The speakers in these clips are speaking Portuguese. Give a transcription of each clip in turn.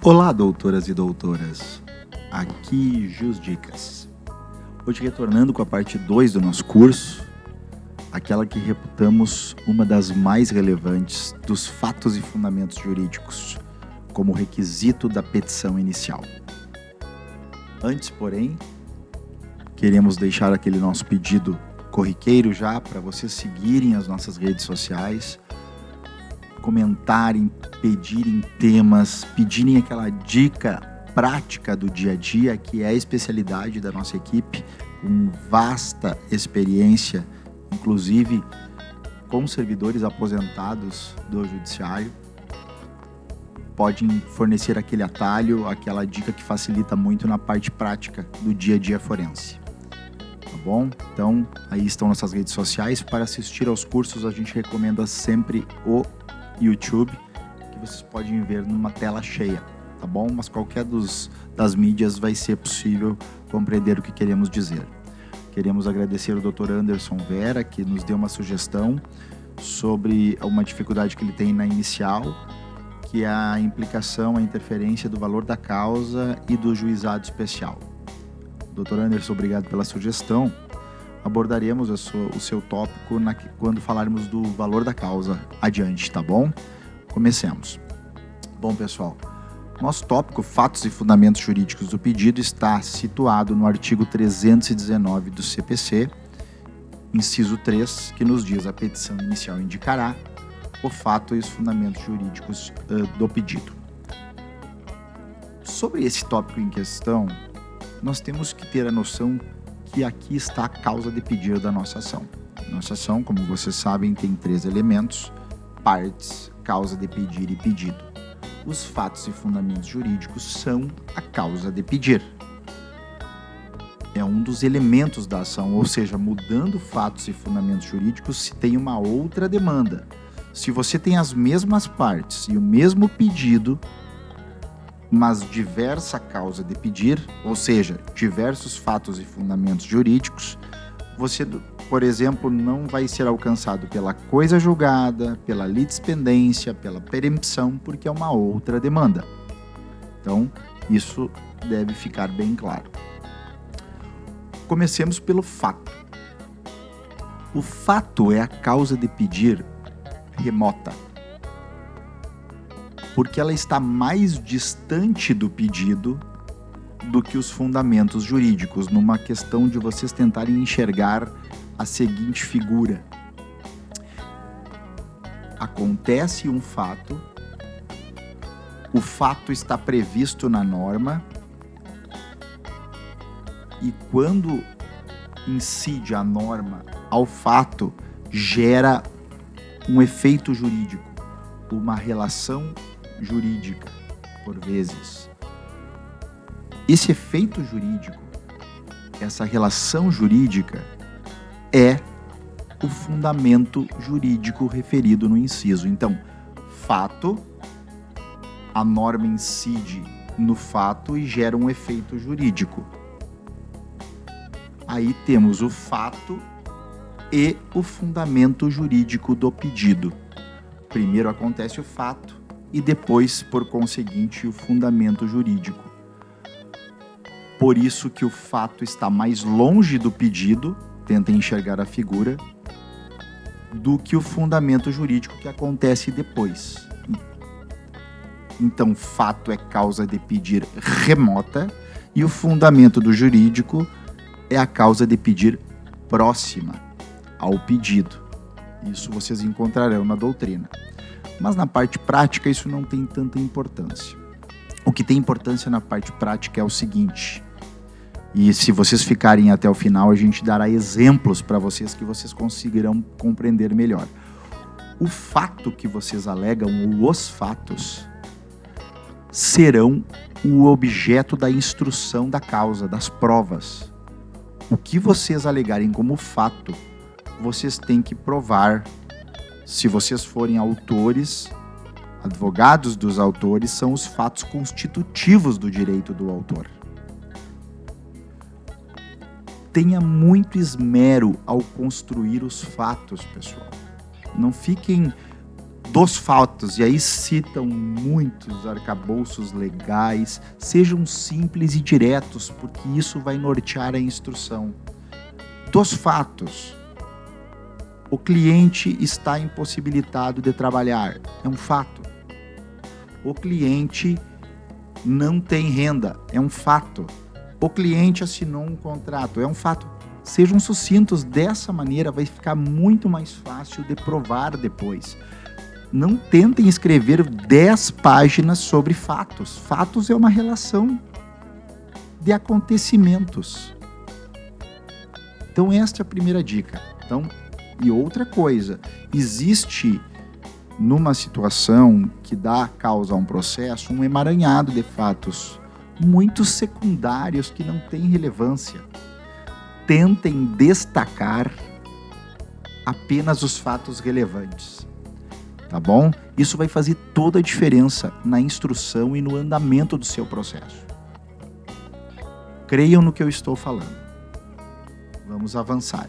Olá, doutoras e doutoras, aqui Jus Dicas. Hoje retornando com a parte 2 do nosso curso, aquela que reputamos uma das mais relevantes dos fatos e fundamentos jurídicos, como requisito da petição inicial. Antes, porém, queremos deixar aquele nosso pedido corriqueiro já para vocês seguirem as nossas redes sociais, comentarem, pedirem temas, pedirem aquela dica prática do dia a dia, que é a especialidade da nossa equipe, com vasta experiência, inclusive com servidores aposentados do judiciário. Podem fornecer aquele atalho, aquela dica que facilita muito na parte prática do dia a dia forense. Tá bom? Então, aí estão nossas redes sociais. Para assistir aos cursos, a gente recomenda sempre o YouTube, que vocês podem ver numa tela cheia, tá bom? Mas qualquer das mídias vai ser possível compreender o que queremos dizer. Queremos agradecer ao Dr. Anderson Vera, que nos deu uma sugestão sobre uma dificuldade que ele tem na inicial, que é a implicação, a interferência do valor da causa e do juizado especial. Dr. Anderson, obrigado pela sugestão. Abordaremos o seu tópico quando falarmos do valor da causa adiante, tá bom? Comecemos. Bom, pessoal, nosso tópico, fatos e fundamentos jurídicos do pedido, está situado no artigo 319 do CPC, inciso 3, que nos diz: a petição inicial indicará o fato e os fundamentos jurídicos do pedido. Sobre esse tópico em questão, nós temos que ter a noção que aqui está a causa de pedir da nossa ação. Nossa ação, como vocês sabem, tem 3 elementos: partes, causa de pedir e pedido. Os fatos e fundamentos jurídicos são a causa de pedir. É um dos elementos da ação, ou seja, mudando fatos e fundamentos jurídicos se tem uma outra demanda. Se você tem as mesmas partes e o mesmo pedido, mas diversa causa de pedir, ou seja, diversos fatos e fundamentos jurídicos, você, por exemplo, não vai ser alcançado pela coisa julgada, pela litispendência, pela perempção, porque é uma outra demanda. Então, isso deve ficar bem claro. Comecemos pelo fato. O fato é a causa de pedir remota, porque ela está mais distante do pedido do que os fundamentos jurídicos, numa questão de vocês tentarem enxergar a seguinte figura. Acontece um fato, o fato está previsto na norma, e quando incide a norma ao fato, gera um efeito jurídico, uma relação jurídica, por vezes. Esse efeito jurídico, essa relação jurídica, é o fundamento jurídico referido no inciso. Então, fato, a norma incide no fato e gera um efeito jurídico. Aí temos o fato e o fundamento jurídico do pedido. Primeiro acontece o fato e depois, por conseguinte, o fundamento jurídico. Por isso que o fato está mais longe do pedido, tentem enxergar a figura, do que o fundamento jurídico que acontece depois. Então, fato é causa de pedir remota e o fundamento do jurídico é a causa de pedir próxima ao pedido. Isso vocês encontrarão na doutrina. Mas na parte prática isso não tem tanta importância. O que tem importância na parte prática é o seguinte, e se vocês ficarem até o final, a gente dará exemplos para vocês que vocês conseguirão compreender melhor. O fato que vocês alegam, ou os fatos, serão o objeto da instrução da causa, das provas. O que vocês alegarem como fato, vocês têm que provar. Se vocês forem autores, advogados dos autores, são os fatos constitutivos do direito do autor. Tenha muito esmero ao construir os fatos, pessoal. Não fiquem dos fatos, e aí citam muitos arcabouços legais, sejam simples e diretos, porque isso vai nortear a instrução. Dos fatos, o cliente está impossibilitado de trabalhar, é um fato. O cliente não tem renda, é um fato. O cliente assinou um contrato, é um fato. Sejam sucintos, dessa maneira vai ficar muito mais fácil de provar depois. Não tentem escrever 10 páginas sobre fatos. Fatos é uma relação de acontecimentos. Então, esta é a primeira dica. Então, e outra coisa, existe numa situação que dá causa a um processo, um emaranhado de fatos, muitos secundários que não têm relevância. Tentem destacar apenas os fatos relevantes. Tá bom? Isso vai fazer toda a diferença na instrução e no andamento do seu processo. Creiam no que eu estou falando. Vamos avançar.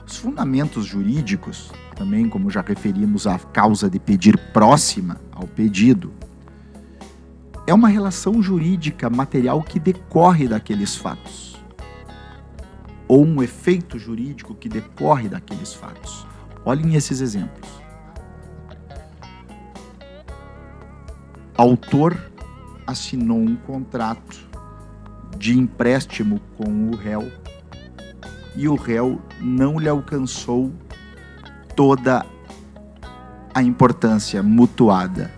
Os fundamentos jurídicos, também como já referimos à causa de pedir próxima ao pedido, é uma relação jurídica material que decorre daqueles fatos, ou um efeito jurídico que decorre daqueles fatos. Olhem esses exemplos. Autor assinou um contrato de empréstimo com o réu e o réu não lhe alcançou toda a importância mutuada.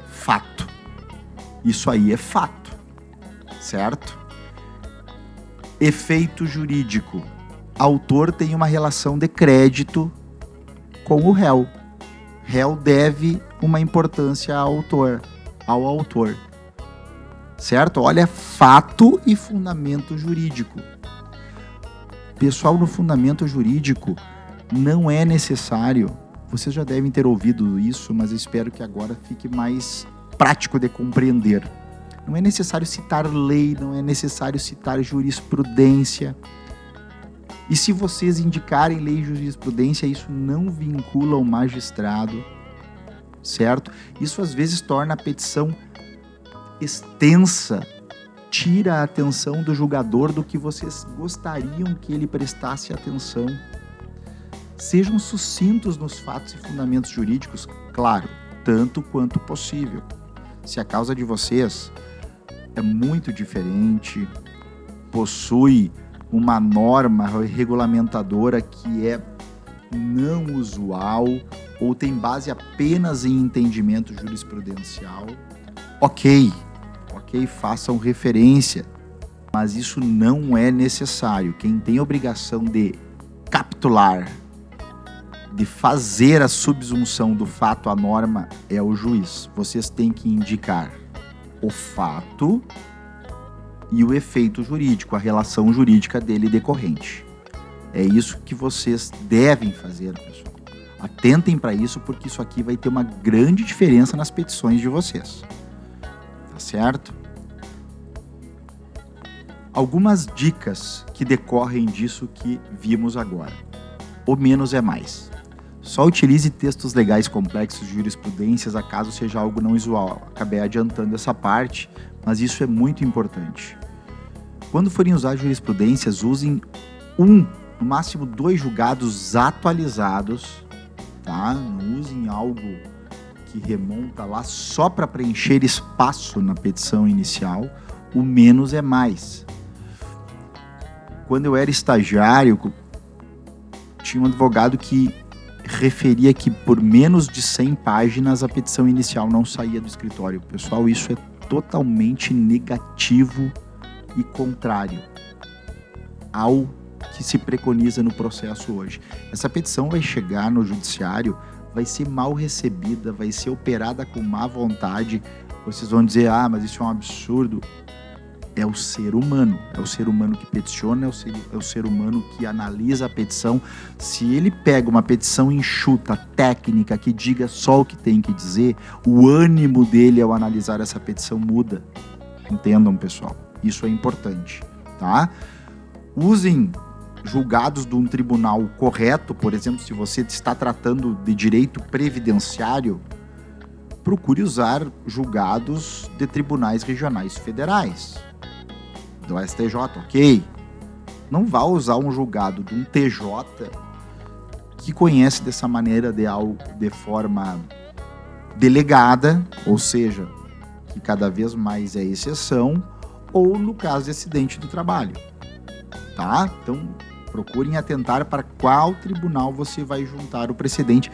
Fato. Isso aí é fato, certo? Efeito jurídico. Autor tem uma relação de crédito com o réu. Réu deve uma importância ao autor. Certo? Olha, fato e fundamento jurídico. Pessoal, no fundamento jurídico não é necessário, vocês já devem ter ouvido isso, mas eu espero que agora fique mais prático de compreender. Não é necessário citar lei, não é necessário citar jurisprudência. E se vocês indicarem lei e jurisprudência, isso não vincula o magistrado, certo? Isso às vezes torna a petição extensa, tira a atenção do julgador do que vocês gostariam que ele prestasse atenção. Sejam sucintos nos fatos e fundamentos jurídicos, claro, tanto quanto possível. Se a causa de vocês é muito diferente, possui uma norma regulamentadora que é não usual ou tem base apenas em entendimento jurisprudencial, ok, façam referência, mas isso não é necessário. Quem tem a obrigação de capitular, de fazer a subsunção do fato à norma é o juiz. Vocês têm que indicar o fato e o efeito jurídico, a relação jurídica dele decorrente. É isso que vocês devem fazer, pessoal. Atentem para isso, porque isso aqui vai ter uma grande diferença nas petições de vocês. Tá certo? Algumas dicas que decorrem disso que vimos agora. O menos é mais. Só utilize textos legais complexos de jurisprudências, acaso seja algo não usual. Acabei adiantando essa parte, mas isso é muito importante. Quando forem usar jurisprudências, usem no máximo 2 julgados atualizados, tá? Não usem algo que remonta lá só para preencher espaço na petição inicial. O menos é mais. Quando eu era estagiário, tinha um advogado que referia que por menos de 100 páginas a petição inicial não saía do escritório. Pessoal, isso é totalmente negativo e contrário ao que se preconiza no processo hoje. Essa petição vai chegar no judiciário, vai ser mal recebida, vai ser operada com má vontade. Vocês vão dizer, mas isso é um absurdo. É o ser humano que peticiona, é o ser humano que analisa a petição. Se ele pega uma petição enxuta, técnica, que diga só o que tem que dizer, o ânimo dele ao analisar essa petição muda. Entendam, pessoal, isso é importante, tá? Usem julgados de um tribunal correto, por exemplo, se você está tratando de direito previdenciário, procure usar julgados de tribunais regionais federais, do STJ, ok? Não vá usar um julgado de um TJ que conhece dessa maneira de forma delegada, ou seja, que cada vez mais é exceção, ou no caso de acidente do trabalho, tá? Então, procurem atentar para qual tribunal você vai juntar o precedente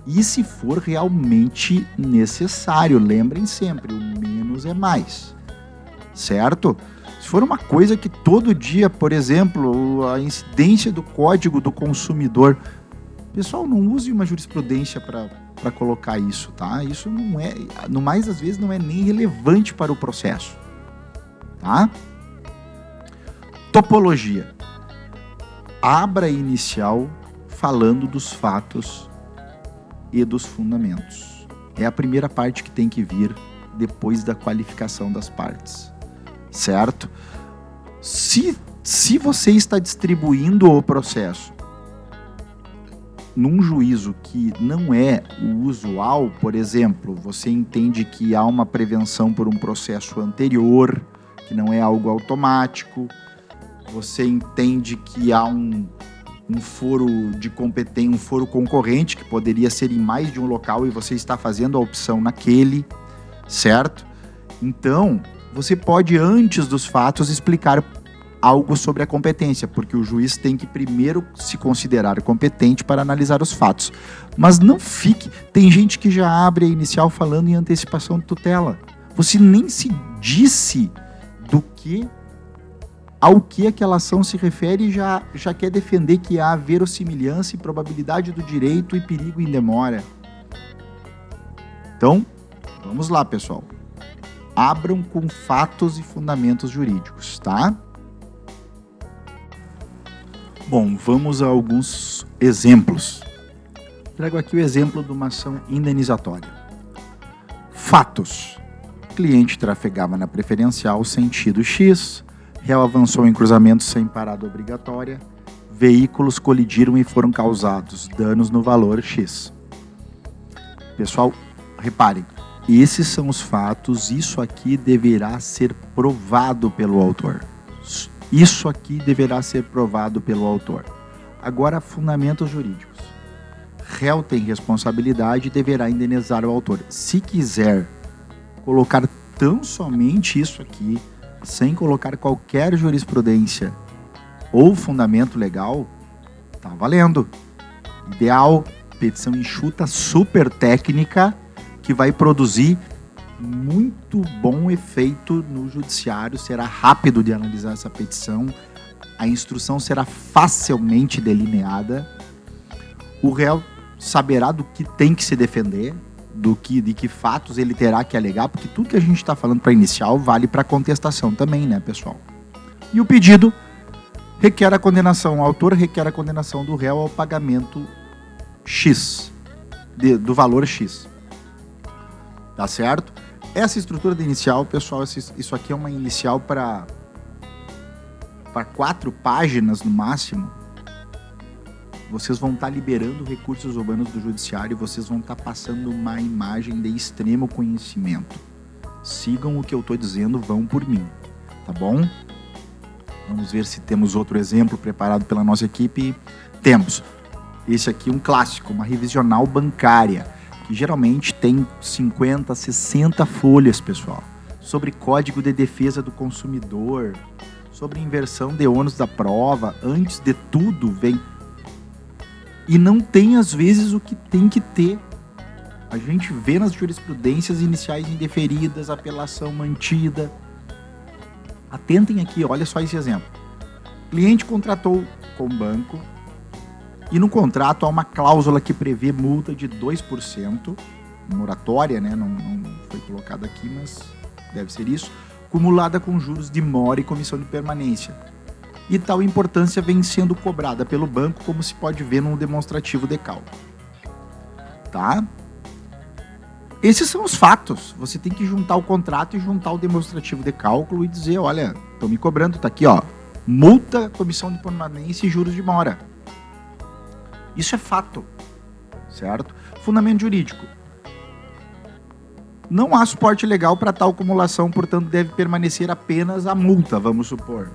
e se for realmente necessário. Lembrem sempre, o menos é mais, certo? Se for uma coisa que todo dia, por exemplo, a incidência do Código do Consumidor, pessoal, não use uma jurisprudência para colocar isso, tá? Isso não é, no mais das vezes, não é nem relevante para o processo, tá? Topologia. Abra a inicial falando dos fatos e dos fundamentos. É a primeira parte que tem que vir depois da qualificação das partes, certo? Se você está distribuindo o processo num juízo que não é o usual, por exemplo, você entende que há uma prevenção por um processo anterior, que não é algo automático, você entende que há um foro de competência, um foro concorrente, que poderia ser em mais de um local e você está fazendo a opção naquele, certo? Então, você pode, antes dos fatos, explicar algo sobre a competência, porque o juiz tem que primeiro se considerar competente para analisar os fatos. Mas não fique... Tem gente que já abre a inicial falando em antecipação de tutela. Você nem se disse ao que aquela ação se refere e já quer defender que há verossimilhança e probabilidade do direito e perigo em demora. Então, vamos lá, pessoal. Abram com fatos e fundamentos jurídicos, tá? Bom, vamos a alguns exemplos. Trago aqui o exemplo de uma ação indenizatória. Fatos. Cliente trafegava na preferencial sentido X, réu avançou em cruzamento sem parada obrigatória, veículos colidiram e foram causados danos no valor X. Pessoal, reparem, esses são os fatos, isso aqui deverá ser provado pelo autor. Isso aqui deverá ser provado pelo autor. Agora, fundamentos jurídicos. Réu tem responsabilidade e deverá indenizar o autor. Se quiser colocar tão somente isso aqui, sem colocar qualquer jurisprudência ou fundamento legal, tá valendo. Ideal, petição enxuta, super técnica, que vai produzir muito bom efeito no judiciário, será rápido de analisar essa petição, a instrução será facilmente delineada, o réu saberá do que tem que se defender, de que fatos ele terá que alegar, porque tudo que a gente está falando para inicial vale para contestação também, né, pessoal? E o pedido requer a condenação, o autor requer a condenação do réu ao pagamento X, do valor X. Tá certo? Essa estrutura de inicial, pessoal, isso aqui é uma inicial para 4 páginas no máximo. Vocês vão estar liberando recursos urbanos do judiciário e vocês vão estar passando uma imagem de extremo conhecimento. Sigam o que eu estou dizendo, vão por mim, tá bom? Vamos ver se temos outro exemplo preparado pela nossa equipe. Temos. Esse aqui é um clássico, uma revisional bancária, que geralmente tem 50, 60 folhas, pessoal. Sobre Código de Defesa do Consumidor, sobre inversão de ônus da prova. Antes de tudo, vem... E não tem, às vezes, o que tem que ter. A gente vê nas jurisprudências iniciais indeferidas, apelação mantida. Atentem aqui, olha só esse exemplo. Cliente contratou com o banco e no contrato há uma cláusula que prevê multa de 2%, moratória, né? Não foi colocada aqui, mas deve ser isso, cumulada com juros de mora e comissão de permanência. E tal importância vem sendo cobrada pelo banco, como se pode ver no demonstrativo de cálculo. Tá? Esses são os fatos. Você tem que juntar o contrato e juntar o demonstrativo de cálculo e dizer, olha, estão me cobrando, tá aqui, ó, multa, comissão de permanência e juros de mora. Isso é fato, certo? Fundamento jurídico. Não há suporte legal para tal acumulação, portanto, deve permanecer apenas a multa, vamos supor.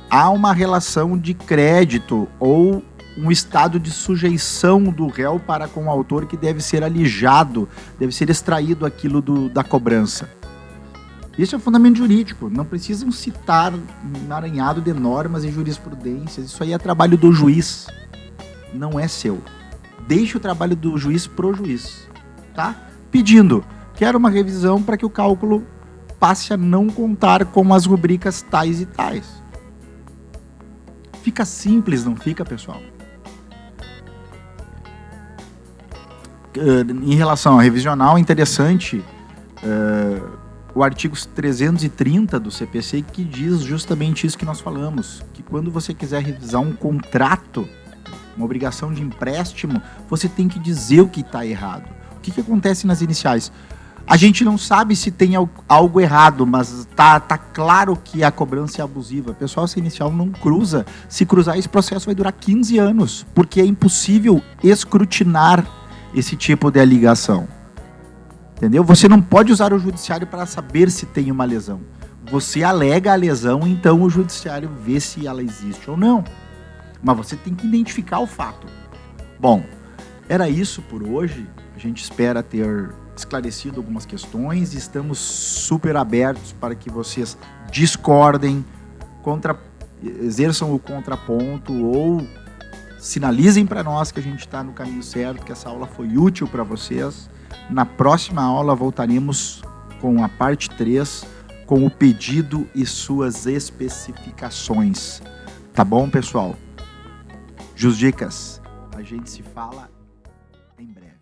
Há uma relação de crédito ou um estado de sujeição do réu para com o autor que deve ser alijado, deve ser extraído aquilo da cobrança. Isso é fundamento jurídico, não precisam citar um emaranhado de normas e jurisprudências, isso aí é trabalho do juiz, não é seu. Deixe o trabalho do juiz pro juiz, tá? Pedindo, quero uma revisão para que o cálculo passe a não contar com as rubricas tais e tais. Fica simples, não fica, pessoal? Em relação ao revisional, interessante o artigo 330 do CPC, que diz justamente isso que nós falamos, que quando você quiser revisar um contrato, uma obrigação de empréstimo, você tem que dizer o que está errado. O que acontece nas iniciais? A gente não sabe se tem algo errado, mas tá claro que a cobrança é abusiva. Pessoal, essa inicial não cruza. Se cruzar, esse processo vai durar 15 anos, porque é impossível escrutinar esse tipo de alegação. Entendeu? Você não pode usar o judiciário para saber se tem uma lesão. Você alega a lesão, então o judiciário vê se ela existe ou não. Mas você tem que identificar o fato. Bom, era isso por hoje. A gente espera ter esclarecido algumas questões. Estamos super abertos para que vocês discordem, exerçam o contraponto ou sinalizem para nós que a gente está no caminho certo, que essa aula foi útil para vocês. Na próxima aula voltaremos com a parte 3, com o pedido e suas especificações. Tá bom, pessoal? Jusdicas, a gente se fala em breve.